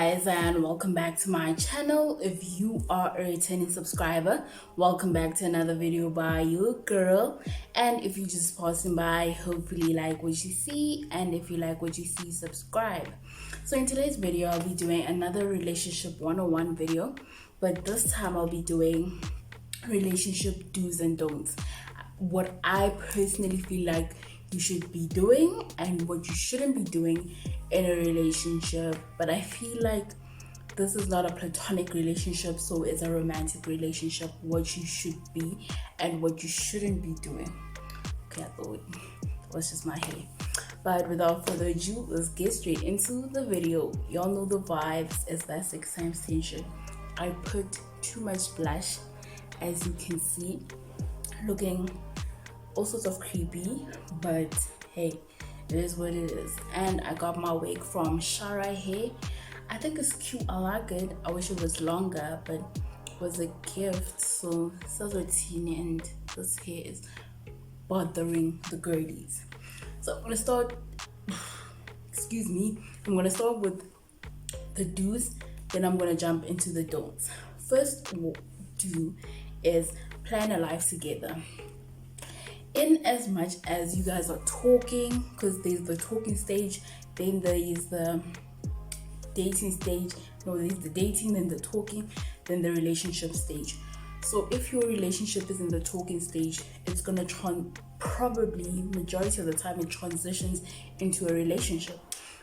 guys, and welcome back to my channel. If you are a returning subscriber, welcome back to another video by your girl. And if you're just passing by, hopefully you like what you see, and if you like what you see, subscribe. So in today's video, I'll be doing another relationship 101 video, but this time I'll be doing relationship do's and don'ts, what I personally feel like you should be doing and what you shouldn't be doing in a relationship. But I feel like this is not a platonic relationship, so it's a romantic relationship, what you should be and what you shouldn't be doing. Okay, I thought it was just my hair. But without further ado, let's get straight into the video. Y'all know the vibes. It's that 6 times tension. I put too much blush, as you can see, looking all sorts of creepy, but hey, it is what it is. And I got my wig from Shara Hair. I think it's cute, I like it. I wish it was longer, but it was a gift, so it's a routine, and this hair is bothering the girlies. So I'm gonna start excuse me, I'm gonna start with the do's, then I'm gonna jump into the don'ts. First do is plan a life together. In as much as you guys are talking, because there's the talking stage, then there is the dating stage. No, there's the dating, then the talking, then the relationship stage. So if your relationship is in the talking stage, it's gonna probably majority of the time it transitions into a relationship.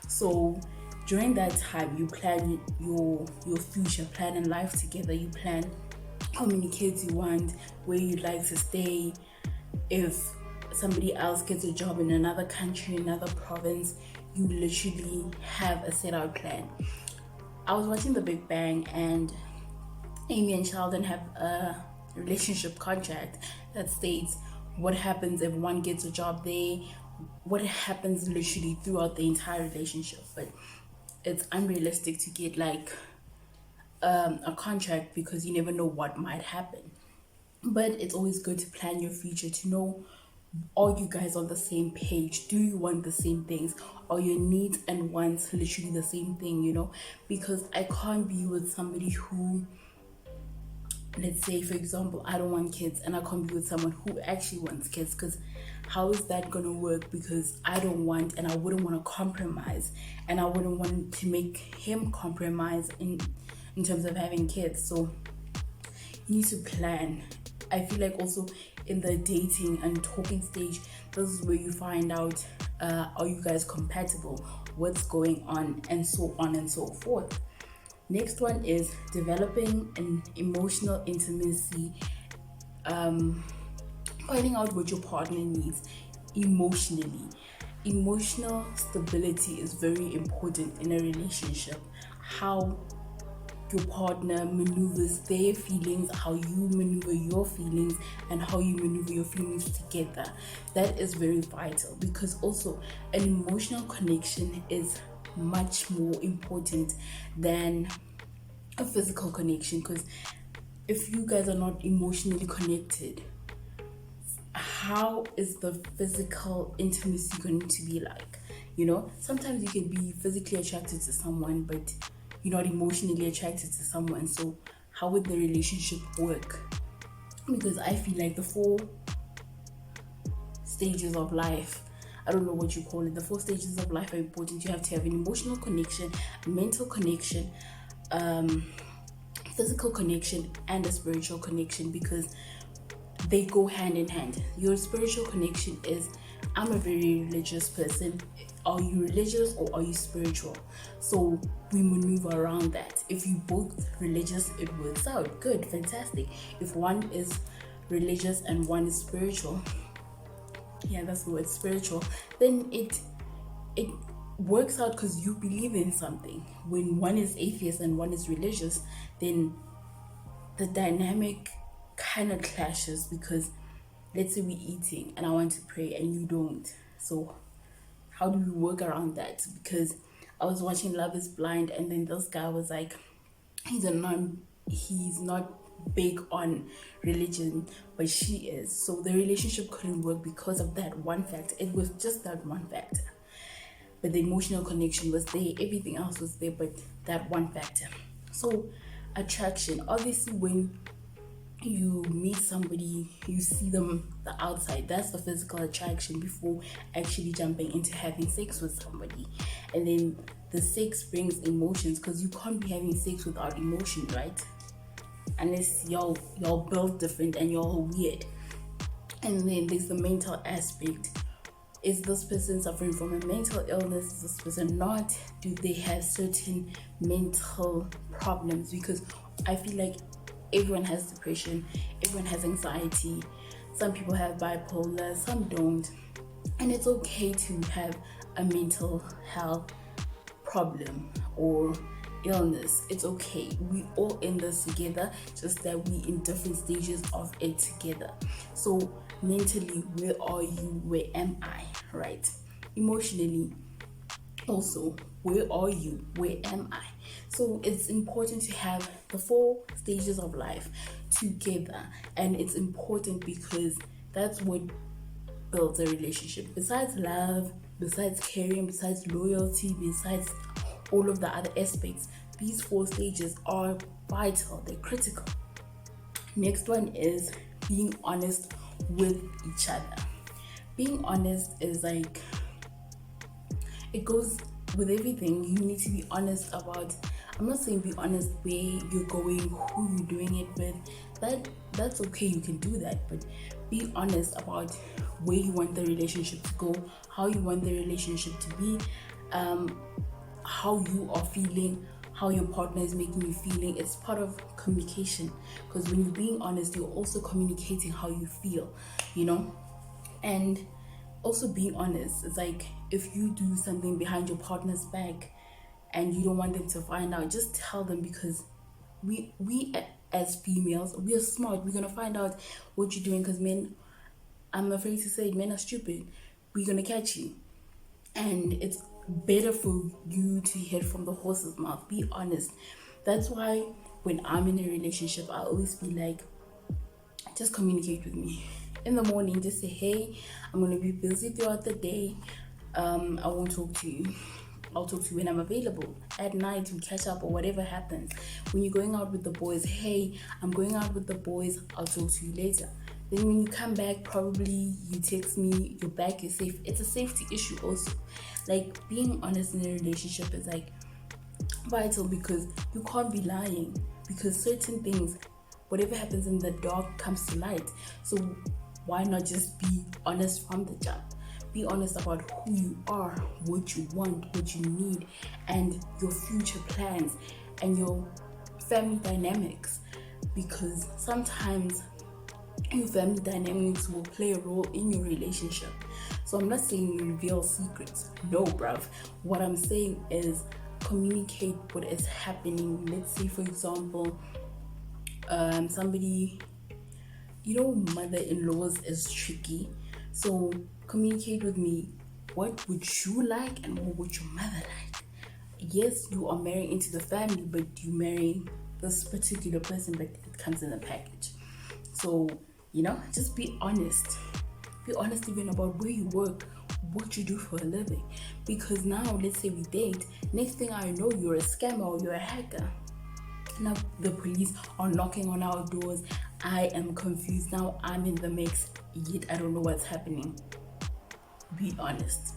So during that time, you plan your future, plan in life together. You plan how many kids you want, where you'd like to stay. If somebody else gets a job in another country, another province, you literally have a set out plan. I was watching The Big Bang, and Amy and Sheldon have a relationship contract that states what happens if one gets a job there, what happens literally throughout the entire relationship. But it's unrealistic to get like a contract, because you never know what might happen. But it's always good to plan your future, to know, are you guys on the same page? Do you want the same things? Are your needs and wants literally the same thing, you know? Because I can't be with somebody who, let's say for example, I don't want kids, and I can't be with someone who actually wants kids, because how is that gonna work? Because I don't want, and I wouldn't want to compromise, and I wouldn't want to make him compromise in terms of having kids. So you need to plan. I feel like also in the dating and talking stage, this is where you find out, are you guys compatible, what's going on, and so on and so forth. Next one is developing an emotional intimacy, finding out what your partner needs emotionally. Emotional stability is very important in a relationship. How your partner maneuvers their feelings, how you maneuver your feelings, and how you maneuver your feelings together. That is very vital, because also an emotional connection is much more important than a physical connection. Because if you guys are not emotionally connected, how is the physical intimacy going to be like? You know, sometimes you can be physically attracted to someone, but you're not emotionally attracted to someone. So how would the relationship work? Because I feel like the 4 stages of life, I don't know what you call it, the 4 stages of life are important. You have to have an emotional connection, a mental connection, physical connection, and a spiritual connection, because they go hand in hand. Your spiritual connection is, I'm a very religious person. Are you religious or are you spiritual? So we maneuver around that. If you both religious, it works out good, fantastic. If one is religious and one is spiritual, yeah, that's the word, spiritual, then it works out, because you believe in something. When one is atheist and one is religious, then the dynamic kind of clashes, because let's say we're eating and I want to pray and you don't. So how do we work around that? Because I was watching Love is Blind, and then this guy was like, he's not big on religion, but she is. So the relationship couldn't work because of that one factor. It was just that one factor. but the emotional connection was there, everything else was there, but that one factor. So attraction, obviously, when you meet somebody, you see them the outside, that's the physical attraction before actually jumping into having sex with somebody. And then the sex brings emotions, because you can't be having sex without emotion, right? Unless y'all built different and y'all weird. And then there's the mental aspect. Is this person suffering from a mental illness? Is this person not? Do they have certain mental problems? Because I feel like everyone has depression, everyone has anxiety. Some people have bipolar, some don't. And it's okay to have a mental health problem or illness. It's okay. We all in this together, just that we in different stages of it together. So mentally, where are you? Where am I? Right? Emotionally, also, where are you? Where am I? So it's important to have the 4 stages of life together, and it's important because that's what builds a relationship. Besides love, besides caring, besides loyalty, besides all of the other aspects, these 4 stages are vital, they're critical. Next one is being honest with each other. Being honest is like, it goes with everything. You need to be honest about, I'm not saying be honest where you're going, who you're doing it with. That's okay, you can do that, but be honest about where you want the relationship to go, how you want the relationship to be, how you are feeling, how your partner is making you feeling. It's part of communication, because when you're being honest, you're also communicating how you feel, and also being honest. It's like, if you do something behind your partner's back and you don't want them to find out, just tell them, because we as females, we are smart. We're gonna find out what you're doing, because men, I'm afraid to say, men are stupid. We're gonna catch you. And it's better for you to hear from the horse's mouth. Be honest. That's why when I'm in a relationship, I always be like, just communicate with me. In the morning, just say, hey, I'm going to be busy throughout the day. I won't talk to you. I'll talk to you when I'm available. At night, we catch up or whatever happens. When you're going out with the boys, hey, I'm going out with the boys. I'll talk to you later. Then when you come back, probably you text me, your back is safe. It's a safety issue also. Like, being honest in a relationship is like vital, because you can't be lying, because certain things, whatever happens in the dark comes to light. So why not just be honest from the jump? Be honest about who you are, what you want, what you need, and your future plans and your family dynamics, because sometimes your family dynamics will play a role in your relationship. So I'm not saying reveal secrets, no, bruv. What I'm saying is communicate what is happening. Let's say, for example, somebody, mother-in-laws is tricky. So communicate with me. What would you like and what would your mother like? Yes, you are marrying into the family, but you marry this particular person, but it comes in a package. So, just be honest. Be honest even about where you work, what you do for a living. Because now, let's say we date, next thing I know, you're a scammer or you're a hacker. Now the police are knocking on our doors. I am confused. Now I'm in the mix, yet I don't know what's happening. Be honest.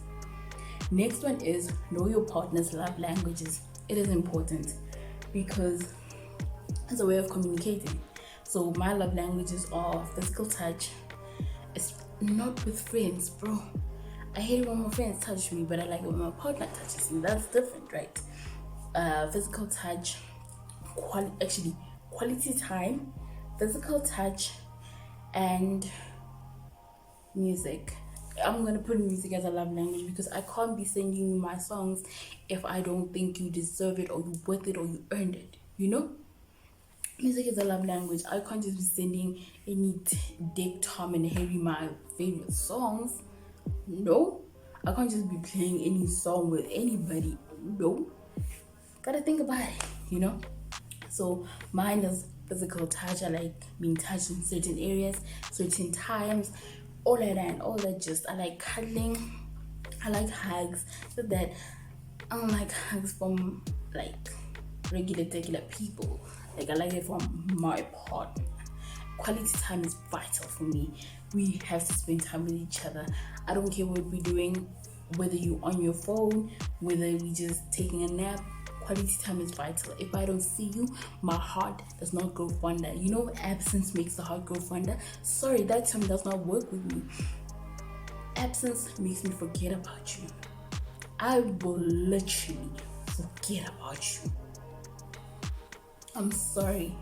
Next one is know your partner's love languages. It is important because it's a way of communicating. So my love languages are physical touch. It's not with friends, bro. I hate it when my friends touch me, but I like it when my partner touches me. That's different, right? Physical touch, quality time, physical touch, and music. I'm gonna put music as a love language because I can't be sending you my songs if I don't think you deserve it or you worth it or you earned it. Music is a love language. I can't just be sending any Dick, Tom, and Harry my favorite songs. No, I can't just be playing any song with anybody. No, gotta think about it. So mine is physical touch. I like being touched in certain areas, certain times, all of that and all that. Just I like cuddling. I like hugs. So that I don't like hugs from like regular people. Like I like it from my partner. Quality time is vital for me. We have to spend time with each other. I don't care what we're doing, whether you're on your phone, whether we just taking a nap. Quality time is vital. If I don't see you, my heart does not grow fonder. You know, absence makes the heart grow fonder. Sorry, that term does not work with me. Absence makes me forget about you. I will literally forget about you. I'm sorry.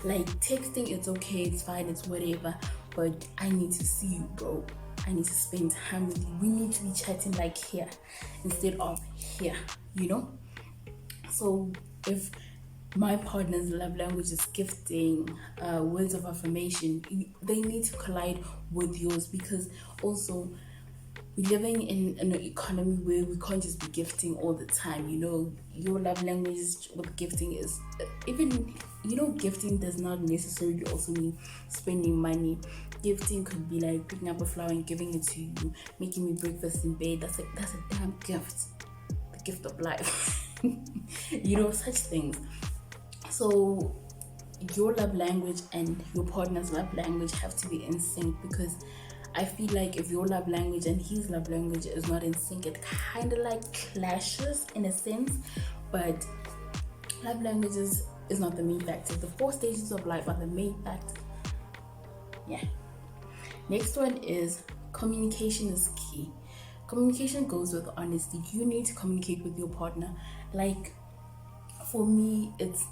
Like, texting, it's okay, it's fine, it's whatever, but I need to see you, bro. I need to spend time with you. We need to be chatting like here instead of here, you know? So if my partner's love language is gifting, words of affirmation, they need to collide with yours, because also we're living in an economy where we can't just be gifting all the time. You know, your love language with gifting is even, you know, gifting does not necessarily also mean spending money. Gifting could be like picking up a flower and giving it to you, making me breakfast in bed. That's a damn gift, the gift of life. You know, such things. So your love language and your partner's love language have to be in sync, because I feel like if your love language and his love language is not in sync, it kind of like clashes in a sense. But love languages is not the main factor. The 4 stages of life are the main factor. Yeah. Next one is communication is key. Communication goes with honesty. You need to communicate with your partner. Like, for me, it's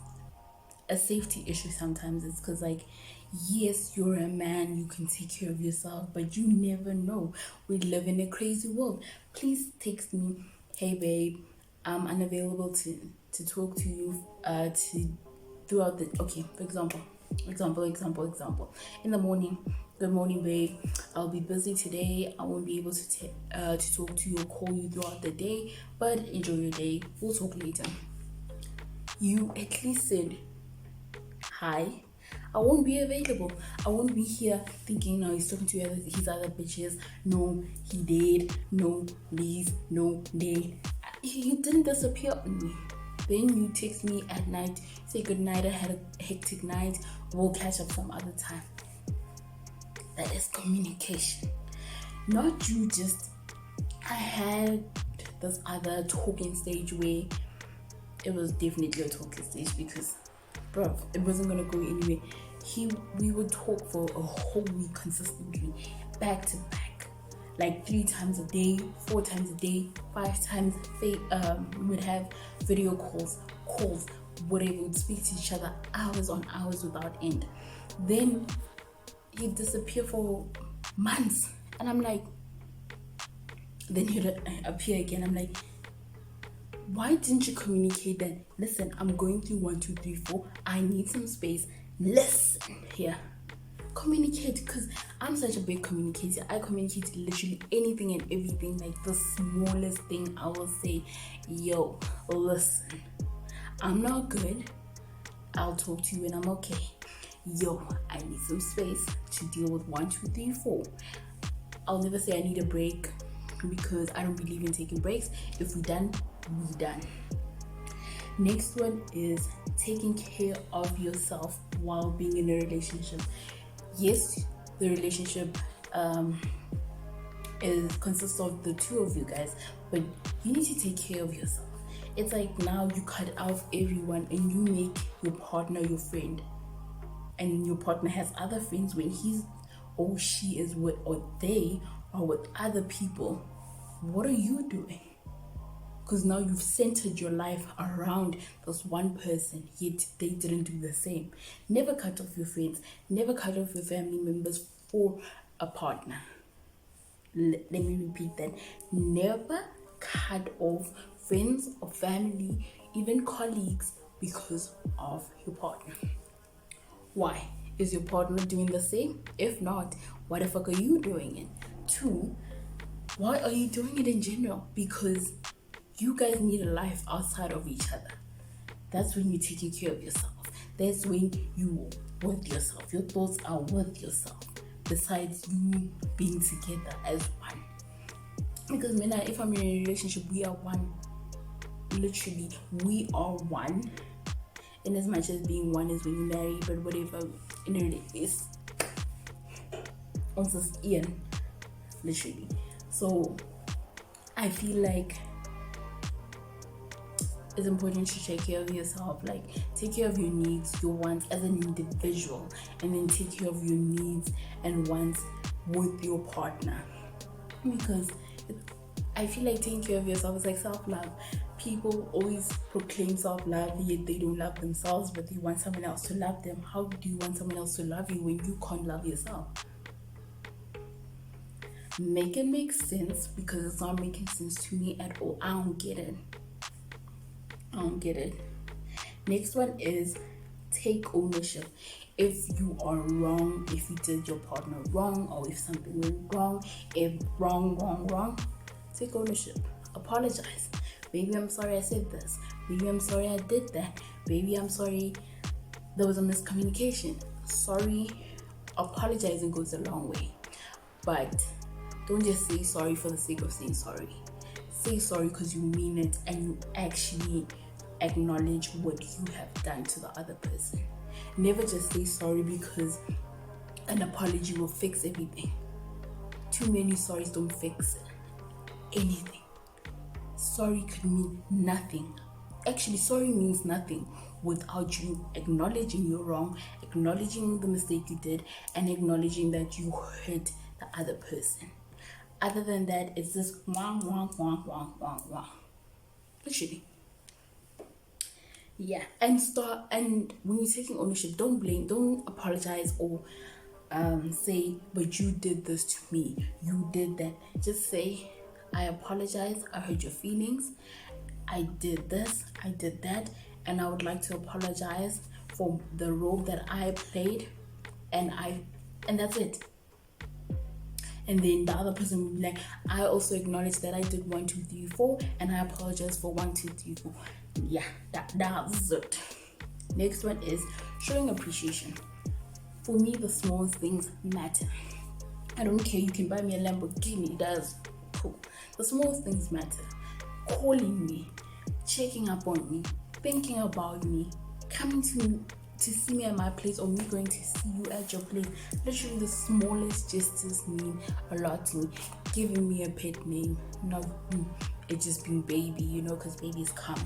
a safety issue sometimes. It's because, like, yes, you're a man, you can take care of yourself, but you never know. We live in a crazy world. Please text me, hey babe, I'm unavailable to talk to you to throughout the, okay, for example, in the morning. Good morning, babe, I'll be busy today, I won't be able to talk to you or call you throughout the day, but enjoy your day, we'll talk later. You at least said hi. I won't be available. I won't be here thinking, no, he's talking to his other bitches. No, he did. No, please. No, they. You didn't disappear on me. Then you text me at night, say good night, I had a hectic night, we'll catch up some other time. That is communication. Not you just, I had this other talking stage where it was definitely a talking stage, because bro, it wasn't gonna go anywhere. We would talk for a whole week consistently, back to back, like 3 times a day, 4 times a day, 5 times. We would have video calls, whatever. We would speak to each other hours on hours without end. Then he'd disappear for months, and I'm like, then he'd appear again. I'm like, why didn't you communicate that? Listen, I'm going through 1, 2, 3, 4. I need some space. Listen here. Communicate, because I'm such a big communicator. I communicate literally anything and everything. Like the smallest thing, I will say, yo, listen, I'm not good. I'll talk to you when I'm okay. Yo, I need some space to deal with 1, 2, 3, 4. I'll never say I need a break, because I don't believe in taking breaks. If we're done, we're done. Next one is taking care of yourself while being in a relationship. Yes, the relationship consists of the 2 of you guys, but you need to take care of yourself. It's like now you cut out everyone and you make your partner your friend, and your partner has other friends when he's or she is with, or they are with other people. What are you doing? Because now you've centered your life around this one person, yet they didn't do the same. Never cut off your friends, never cut off your family members for a partner. Let me repeat that. Never cut off friends or family, even colleagues, because of your partner. Why? Is your partner doing the same? If not, why the fuck are you doing it? 2, why are you doing it in general? Because you guys need a life outside of each other. That's when you're taking care of yourself. That's when you with yourself. Your thoughts are with yourself. Besides you being together as one. Because Mina, if I'm in a relationship, we are one. Literally, we are one. In as much as being one is when you marry, but whatever, it's also Ian, literally. So I feel like it's important to take care of yourself, like take care of your needs, your wants as an individual, and then take care of your needs and wants with your partner. Because I feel like taking care of yourself is like self-love. People always proclaim self-love, yet they don't love themselves, but they want someone else to love them. How do you want someone else to love you when you can't love yourself? Make it make sense, because it's not making sense to me at all. I don't get it. Next one is take ownership. If you are wrong, if you did your partner wrong, or if something went wrong, wrong, take ownership. Apologize. Baby, I'm sorry I said this. Baby, I'm sorry I did that. Baby, I'm sorry there was a miscommunication. Sorry. Apologizing goes a long way. But don't just say sorry for the sake of saying sorry. Say sorry because you mean it and you actually acknowledge what you have done to the other person. Never just say sorry because an apology will fix everything. Too many sorries don't fix anything. Sorry could mean nothing. Actually, sorry means nothing without you acknowledging you're wrong, acknowledging the mistake you did, and acknowledging that you hurt the other person. Other than that, it's just wah. Literally. Yeah. And when you're taking ownership, don't blame, don't apologize or say, but you did this to me, you did that. Just say, I apologize, I hurt your feelings, I did this, I did that, and I would like to apologize for the role that I played, and that's it. And then the other person will be like, I also acknowledge that I did 1, 2, 3, 4, and I apologize for 1, 2, 3, 4. Yeah, that's it. Next one is showing appreciation. For me, the smallest things matter. I don't care, you can buy me a Lamborghini, it does. Cool. The smallest things matter. Calling me, checking up on me, thinking about me, coming to see me at my place, or me going to see you at your place. Literally the smallest gestures mean a lot to me. Giving me a pet name, not it just being baby, because babies come.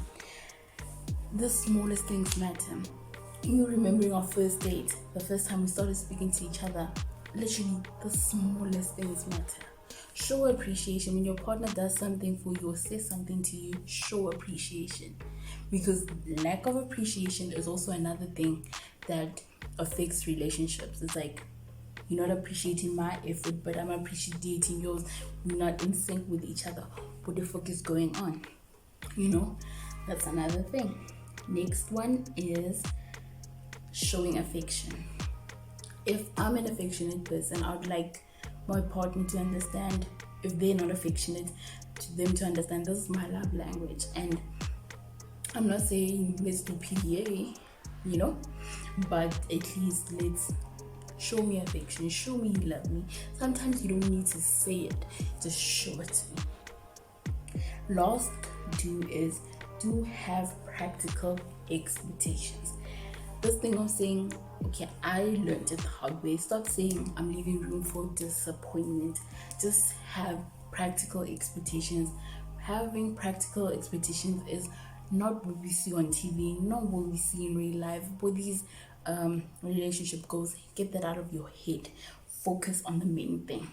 The smallest things matter. You remembering our first date, the first time we started speaking to each other. Literally the smallest things matter. Show appreciation. When your partner does something for you or says something to you, show appreciation. Because lack of appreciation is also another thing that affects relationships. It's like, you're not appreciating my effort, but I'm appreciating yours. We're not in sync with each other. What the fuck is going on? That's another thing. Next one is showing affection. If I'm an affectionate person, I would like my partner to understand. If they're not affectionate, to them to understand this is my love language. And I'm not saying let's do PDA, but at least let's show me affection, show me you love me. Sometimes you don't need to say it, just show it to me. Last is do have practical expectations. This thing of saying, okay, I learned it the hard way. Stop saying I'm leaving room for disappointment. Just have practical expectations. Having practical expectations is not what we see on TV, not what we see in real life, but these relationship goals. Get that out of your head. Focus on the main thing.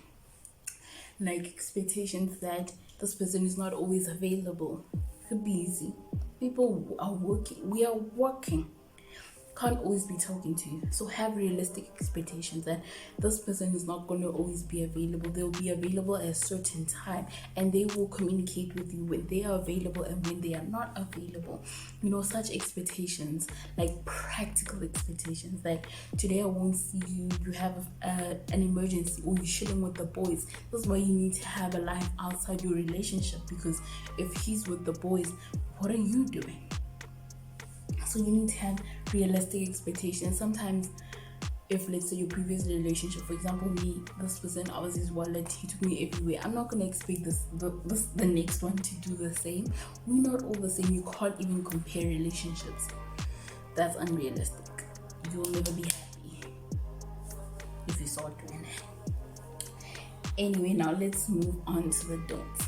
Like expectations that this person is not always available. Could be easy. People are working. We are working. Can't always be talking to you. So have realistic expectations that this person is not going to always be available. They'll be available at a certain time, and they will communicate with you when they are available and when they are not available. Such expectations, like practical expectations, like today I won't see you, you have an emergency, or you're chilling with the boys. This is why you need to have a life outside your relationship, because if he's with the boys, what are you doing? So you need to have realistic expectations. Sometimes if let's say your previous relationship, for example, me, this person, I was his wallet, he took me everywhere. I'm not gonna expect the next one to do the same. We're not all the same. You can't even compare relationships. That's unrealistic. You'll never be happy if you start doing that. Anyway, now let's move on to the don'ts.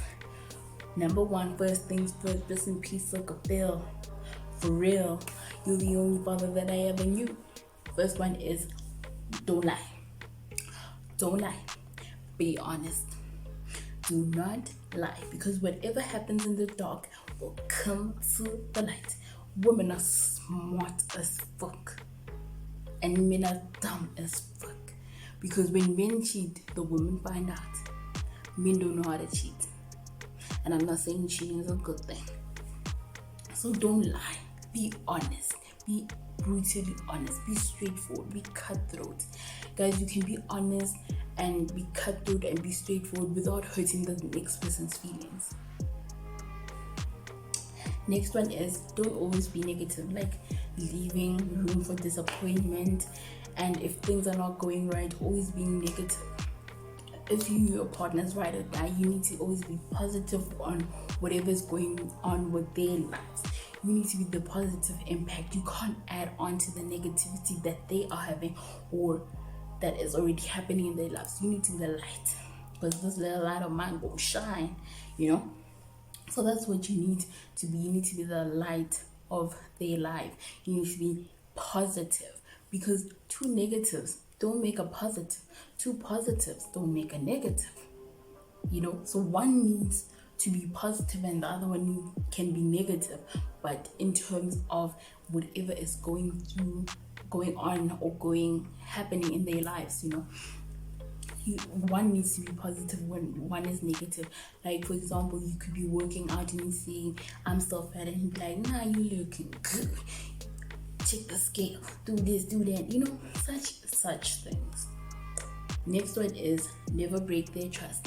Number one, first things first, rest in peace, Uncle Phil. For real, you're the only father that I ever knew. First one is, don't lie. Don't lie. Be honest. Do not lie, because whatever happens in the dark will come to the light. Women are smart as fuck, and men are dumb as fuck. Because when men cheat, the women find out. Men don't know how to cheat. And I'm not saying cheating is a good thing. So don't lie. Be honest. Be brutally honest. Be straightforward. Be cutthroat. Guys, you can be honest and be cutthroat and be straightforward without hurting the next person's feelings. Next one is, don't always be negative, like leaving room for disappointment. And if things are not going right, always being negative. If your partner's right or die, you need to always be positive on whatever is going on with their lives. You need to be the positive impact. You can't add on to the negativity that they are having or that is already happening in their lives. You need to be the light, because this little light of mine will shine, you know. So that's what you need to be. You need to be the light of their life. You need to be positive, because two negatives don't make a positive. Two positives don't make a negative. You know, so one needs to be positive and the other one can be negative. But in terms of whatever is going on or happening in their lives, you know, one needs to be positive when one is negative. Like, for example, you could be working out and you saying, I'm so fat, and he'd be like, nah, you looking good, check the scale, do this, do that, you know, such things. Next one is, never break their trust.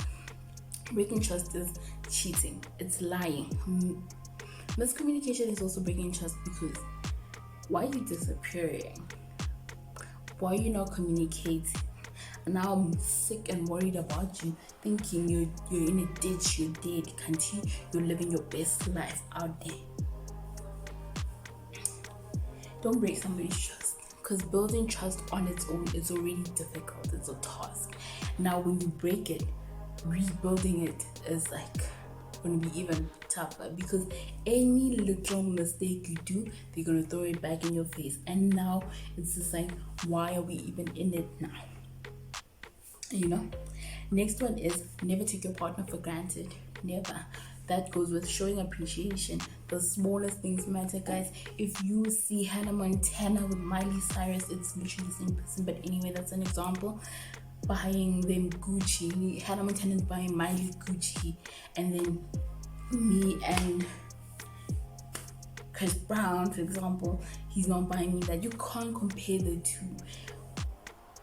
Breaking trust is cheating. It's lying. Miscommunication is also breaking trust, because why are you disappearing? Why are you not communicating? And now I'm sick and worried about you, thinking you're in a ditch, you're dead, can't you? You're living your best life out there. Don't break somebody's trust, because building trust on its own is already difficult. It's a task. Now when you break it, rebuilding it is like going to be even tougher, because any little mistake you do, they're going to throw it back in your face. And now it's just like, why are we even in it now? You know. Next one is, never take your partner for granted. Never. That goes with showing appreciation. The smallest things matter, guys. If you see Hannah Montana with Miley Cyrus, it's literally the same person. But anyway, that's an example. Buying them Gucci. Hannah Montana is buying Miley Gucci, and then me and Chris Brown, for example, he's not buying me that. You can't compare the two.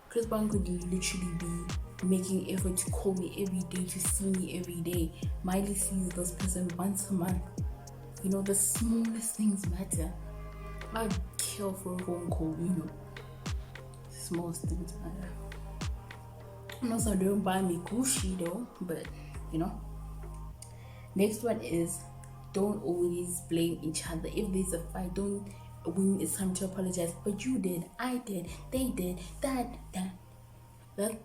Chris Brown could literally be making effort to call me every day, to see me every day. Miley sees this person once a month. You know, the smallest things matter. I'd kill for a phone call, you know. Smallest things matter. And also, don't buy me Gucci though, but you know. Next one is, don't always blame each other. If there's a fight, when it's time to apologize, but you did, I did, they did,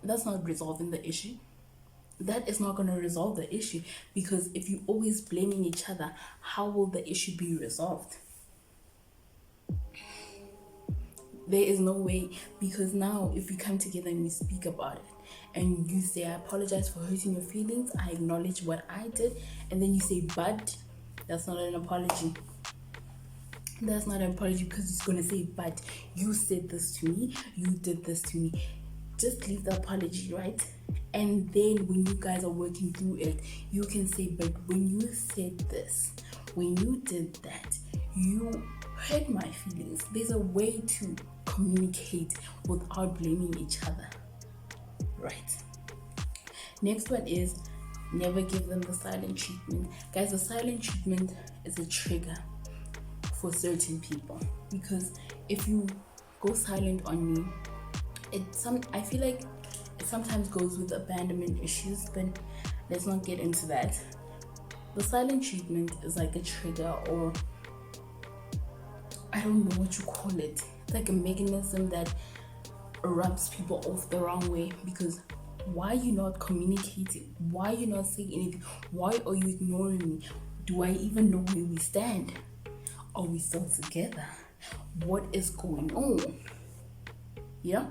that's not resolving the issue. That is not going to resolve the issue, because if you're always blaming each other, how will the issue be resolved? There is no way, because now if we come together and we speak about it, and you say, I apologize for hurting your feelings, I acknowledge what I did, and then you say, but that's not an apology. That's not an apology, because it's going to say, but you said this to me, you did this to me. Just leave the apology, right? And then when you guys are working through it, you can say, but when you said this, when you did that, you hurt my feelings. There's a way to communicate without blaming each other, right? Next one is, never give them the silent treatment. Guys, the silent treatment is a trigger for certain people, because if you go silent on me, I feel like it sometimes goes with abandonment issues, but let's not get into that. The silent treatment is like a trigger, or I don't know what you call it. It's like a mechanism that rubs people off the wrong way, because why are you not communicating? Why are you not saying anything? Why are you ignoring me? Do I even know where we stand? Are we still together? What is going on? Yeah,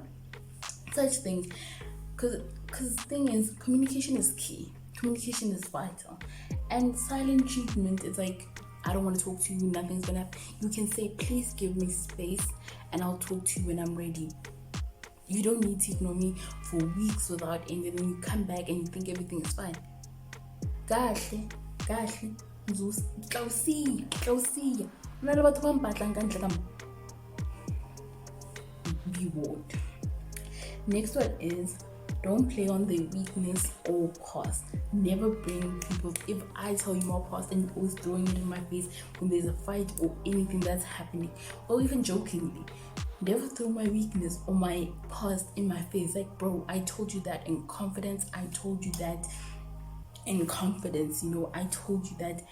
such things. Because the thing is, communication is key. Communication is vital. And silent treatment is like, I don't want to talk to you, nothing's gonna happen. You can say, please give me space and I'll talk to you when I'm ready. You don't need to ignore me for weeks without end, and then you come back and you think everything is fine. Kahle. Be warned. Next one is, don't play on their weakness or past. Never bring people. If I tell you my past and you're always throwing it in my face when there's a fight or anything that's happening, or even jokingly, never throw my weakness or my past in my face. Like, bro, I told you that in confidence. I told you that in confidence. I told you that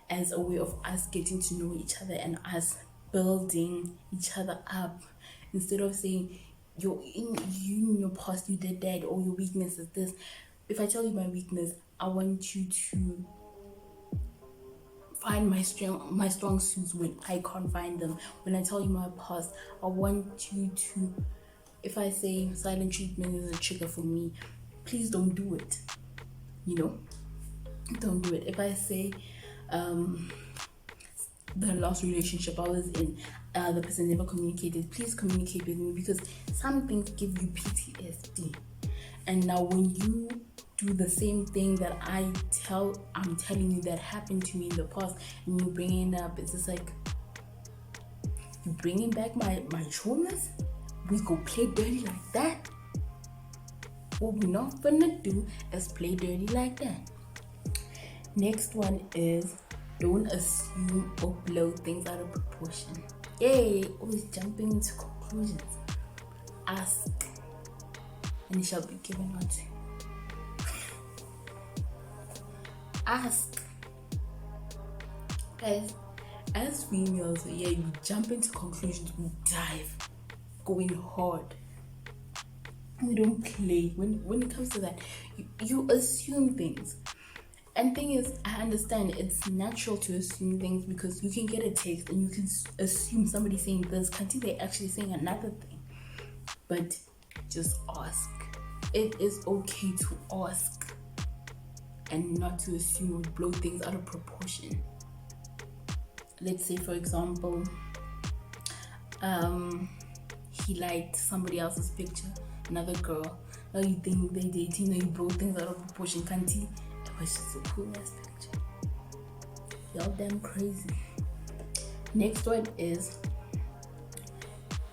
as a way of us getting to know each other and us building each other up, instead of saying in your past you did that, or your weakness is this. If I tell you my weakness, I want you to find my strong suits when I can't find them. When I tell you my past, I want you to, if I say silent treatment is a trigger for me, please don't do it. Don't do it. If I say the last relationship I was in, the person never communicated, please communicate with me, because some things give you PTSD. And now when you do the same thing that I'm telling you that happened to me in the past, and you bring it up, it's just like, you bringing back my traumas? We go play dirty like that? What we're not gonna do is play dirty like that. Next one is, don't assume or blow things out of proportion. Yay, always jumping into conclusions. Ask, and it shall be given unto you. Ask. Guys, as females, we jump into conclusions, we dive, going hard. We don't play. When it comes to that, you assume things. And thing is, I understand it's natural to assume things, because you can get a text and you can assume somebody saying this, can't they actually saying another thing? But just ask. It is okay to ask and not to assume or blow things out of proportion. Let's say, for example, he liked somebody else's picture, another girl. Now you think they're dating, now you blow things out of proportion, can't you? It was just a cool ass picture. Y'all damn crazy. Next one is,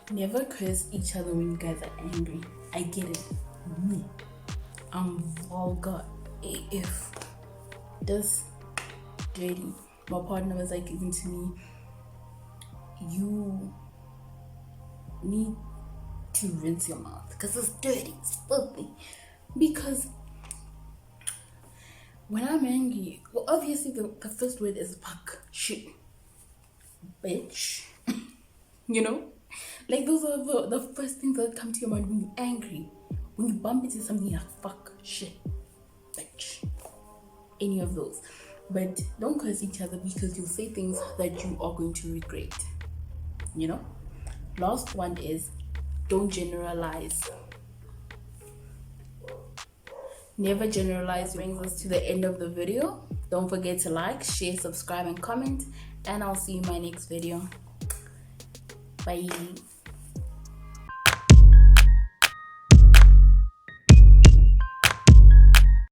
never curse each other when you guys are angry. I get it. Me, I'm vulgar AF. This dirty. My partner was like, even to me, you need to rinse your mouth because it's dirty, it's filthy. Because when I'm angry, well, obviously the first word is fuck, shit, bitch. Like those are the first things that come to your mind when you're angry. When you bump into something, you're like, fuck, shit, bitch. Any of those. But don't curse each other, because you'll say things that you are going to regret. Last one is, don't generalize. Never generalize. Brings us to the end of the video. Don't forget to like, share, subscribe, and comment. And I'll see you in my next video. Bye.